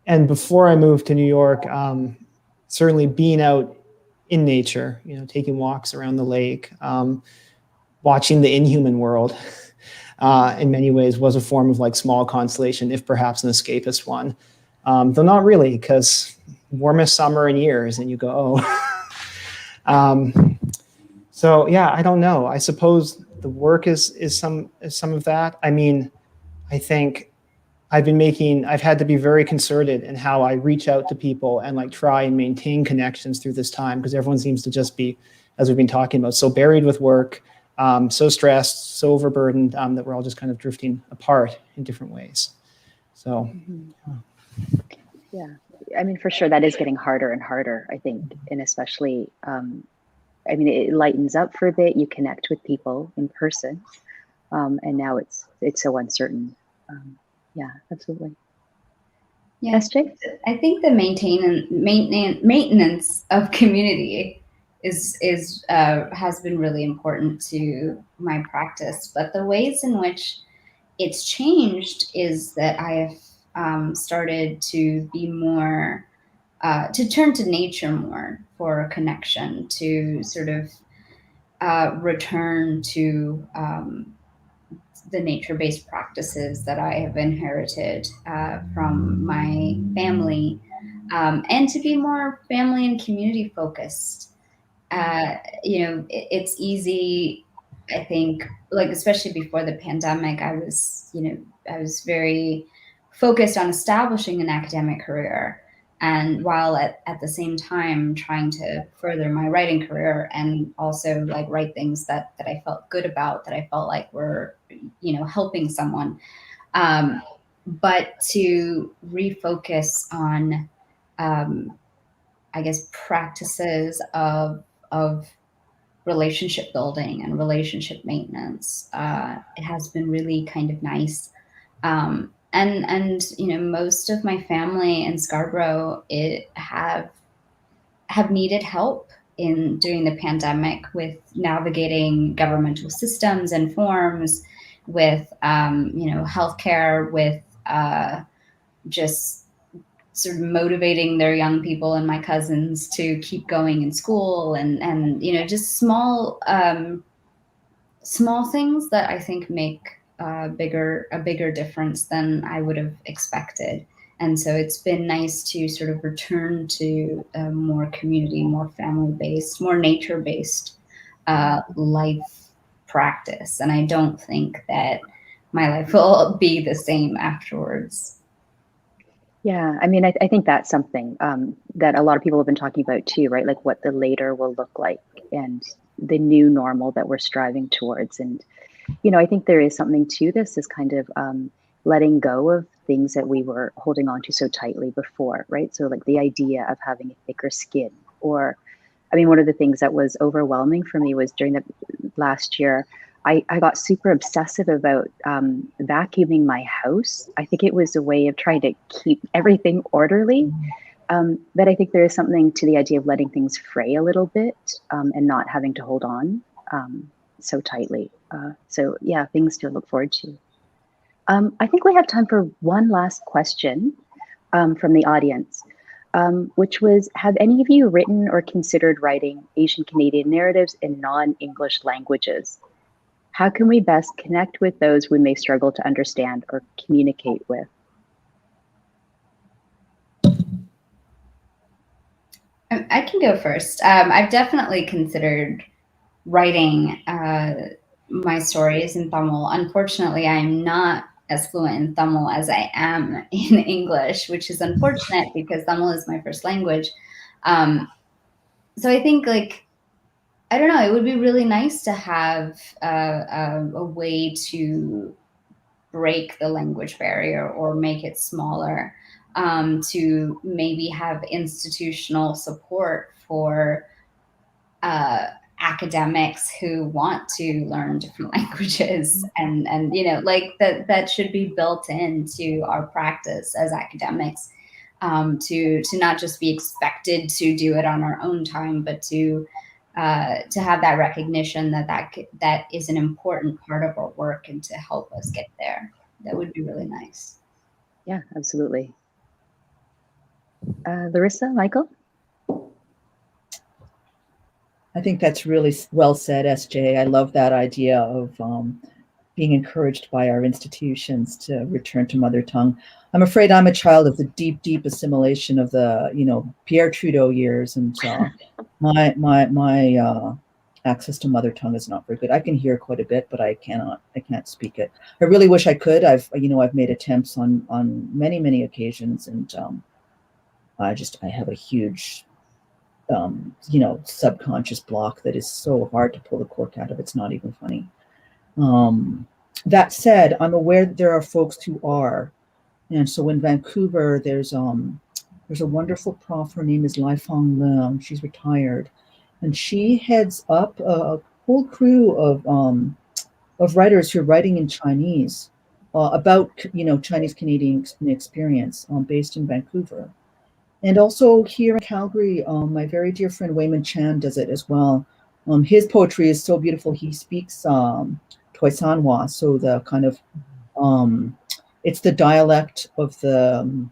And before I moved to New York, certainly being out in nature, you know, taking walks around the lake, watching the inhuman world, in many ways was a form of like small consolation, if perhaps an escapist one. Though not really, because warmest summer in years, and you go, oh. So yeah, I don't know. I suppose the work is some of that. I mean, I think I've had to be very concerted in how I reach out to people and like try and maintain connections through this time, because everyone seems to just be, as we've been talking about, so buried with work, so stressed, so overburdened, that we're all just kind of drifting apart in different ways. So, yeah, I mean, for sure, that is getting harder and harder, I think, and especially, I mean, it lightens up for a bit. You connect with people in person, and now it's so uncertain. Yeah, absolutely. Yeah, SJ? I think the maintenance of community has been really important to my practice. But the ways in which it's changed is that I have started to be more to turn to nature more for connection, to sort of return to the nature-based practices that I have inherited from my family, and to be more family and community focused. You know, it's easy, I think, like especially before the pandemic, I was very focused on establishing an academic career, and while at the same time trying to further my writing career and also like write things that I felt good about, that I felt like were, you know, helping someone, but to refocus on I guess practices of relationship building and relationship maintenance. It has been really kind of nice. And you know, most of my family in Scarborough have needed help in during the pandemic with navigating governmental systems and forms, with you know, healthcare, with just sort of motivating their young people and my cousins to keep going in school, and you know, just small things that I think make a bigger difference than I would have expected. And so it's been nice to sort of return to a more community, more family-based, more nature-based life practice. And I don't think that my life will be the same afterwards. Yeah, I mean, I think that's something that a lot of people have been talking about too, right? Like what the later will look like and the new normal that we're striving towards. And, I think there is something to this, is kind of letting go of things that we were holding on to so tightly before, right? So like the idea of having a thicker skin, or, I mean, one of the things that was overwhelming for me was during the last year, I got super obsessive about vacuuming my house. I think it was a way of trying to keep everything orderly. But I think there is something to the idea of letting things fray a little bit and not having to hold on so tightly. So yeah, things to look forward to. I think we have time for one last question from the audience, which was, have any of you written or considered writing Asian Canadian narratives in non-English languages? How can we best connect with those we may struggle to understand or communicate with? I can go first. I've definitely considered writing my stories in Tamil. Unfortunately, I'm not as fluent in Tamil as I am in English, which is unfortunate because Tamil is my first language. So I think, like, I don't know, it would be really nice to have a way to break the language barrier or make it smaller, to maybe have institutional support for academics who want to learn different languages, and like that should be built into our practice as academics, to not just be expected to do it on our own time, but to have that recognition that is an important part of our work and to help us get there. That would be really nice. Yeah, absolutely. Larissa, Michael? I think that's really well said, SJ. I love that idea of being encouraged by our institutions to return to mother tongue. I'm afraid I'm a child of the deep, deep assimilation of the, Pierre Trudeau years, and my access to mother tongue is not very good. I can hear quite a bit, but I can't speak it. I really wish I could. I've made attempts on many, many occasions, and I have a huge subconscious block that is so hard to pull the cork out of. It's not even funny. That said, I'm aware that there are folks who are. And so in Vancouver, there's a wonderful prof. Her name is Lai Fong Leung. She's retired. And she heads up a whole crew of writers who are writing in Chinese about, Chinese Canadian experience, based in Vancouver. And also here in Calgary, my very dear friend Wayman Chan does it as well. His poetry is so beautiful. He speaks Toisanwa, so the kind of it's the dialect of the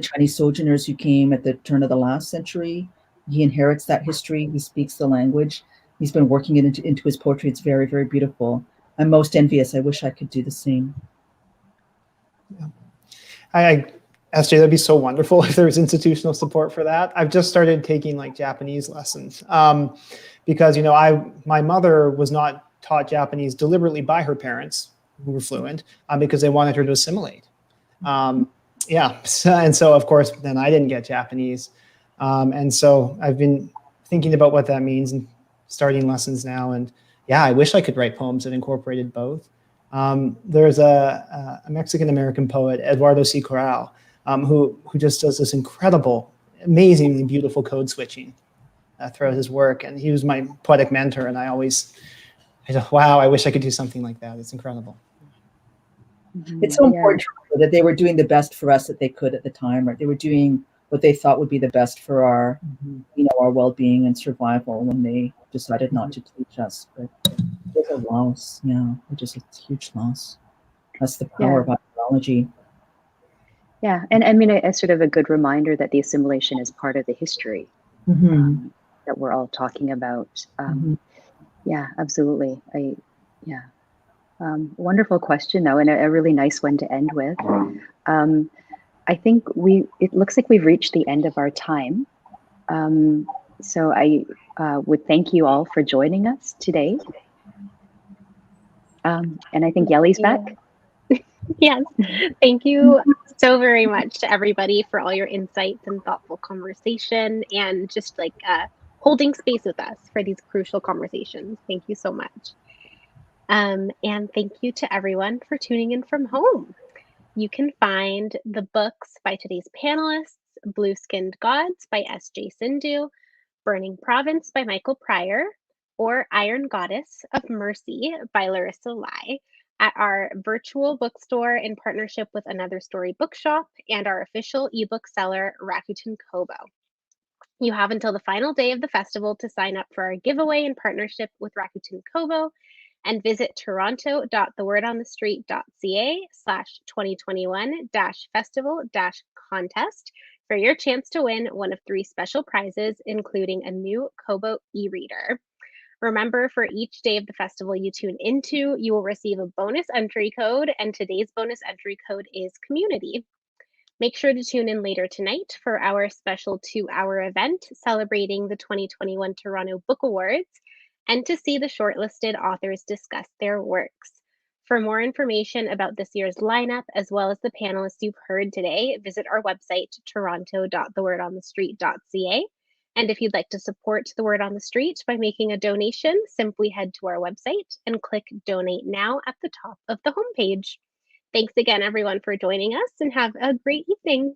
Chinese sojourners who came at the turn of the last century. He inherits that history. He speaks the language. He's been working it into his poetry. It's very, very beautiful. I'm most envious. I wish I could do the same. Yeah. SJ, that'd be so wonderful if there was institutional support for that. I've just started taking like Japanese lessons because, my mother was not taught Japanese deliberately by her parents who were fluent because they wanted her to assimilate. So of course, then I didn't get Japanese. And so I've been thinking about what that means and starting lessons now. And yeah, I wish I could write poems that incorporated both. There's a Mexican-American poet, Eduardo C. Corral, who just does this incredible, amazingly beautiful code switching throughout his work. And he was my poetic mentor. And I thought, wow, I wish I could do something like that. It's incredible. It's so important that they were doing the best for us that they could at the time, right? They were doing what they thought would be the best for our, our well-being and survival when they decided not to teach us. But it was a loss. Yeah, it's a huge loss. That's the power of ideology. Yeah, and I mean, a sort of a good reminder that the assimilation is part of the history that we're all talking about. Yeah, absolutely. Wonderful question, though, and a really nice one to end with. I think it looks like we've reached the end of our time. So I would thank you all for joining us today. And I think Yeli's back. Yes, thank you so very much to everybody for all your insights and thoughtful conversation and just like holding space with us for these crucial conversations. Thank you so much. And thank you to everyone for tuning in from home. You can find the books by today's panelists, Blue Skinned Gods by S.J. Sindu, Burning Province by Michael Pryor, or Iron Goddess of Mercy by Larissa Lai at our virtual bookstore in partnership with Another Story Bookshop and our official ebook seller, Rakuten Kobo. You have until the final day of the festival to sign up for our giveaway in partnership with Rakuten Kobo and visit toronto.thewordonthestreet.ca/2021-festival-contest for your chance to win one of 3 special prizes, including a new Kobo e-reader. Remember, for each day of the festival you tune into, you will receive a bonus entry code, and today's bonus entry code is community. Make sure to tune in later tonight for our special 2-hour event celebrating the 2021 Toronto Book Awards and to see the shortlisted authors discuss their works. For more information about this year's lineup, as well as the panelists you've heard today, visit our website, toronto.thewordonthestreet.ca. And if you'd like to support The Word on the Street by making a donation, simply head to our website and click Donate Now at the top of the homepage. Thanks again, everyone, for joining us, and have a great evening.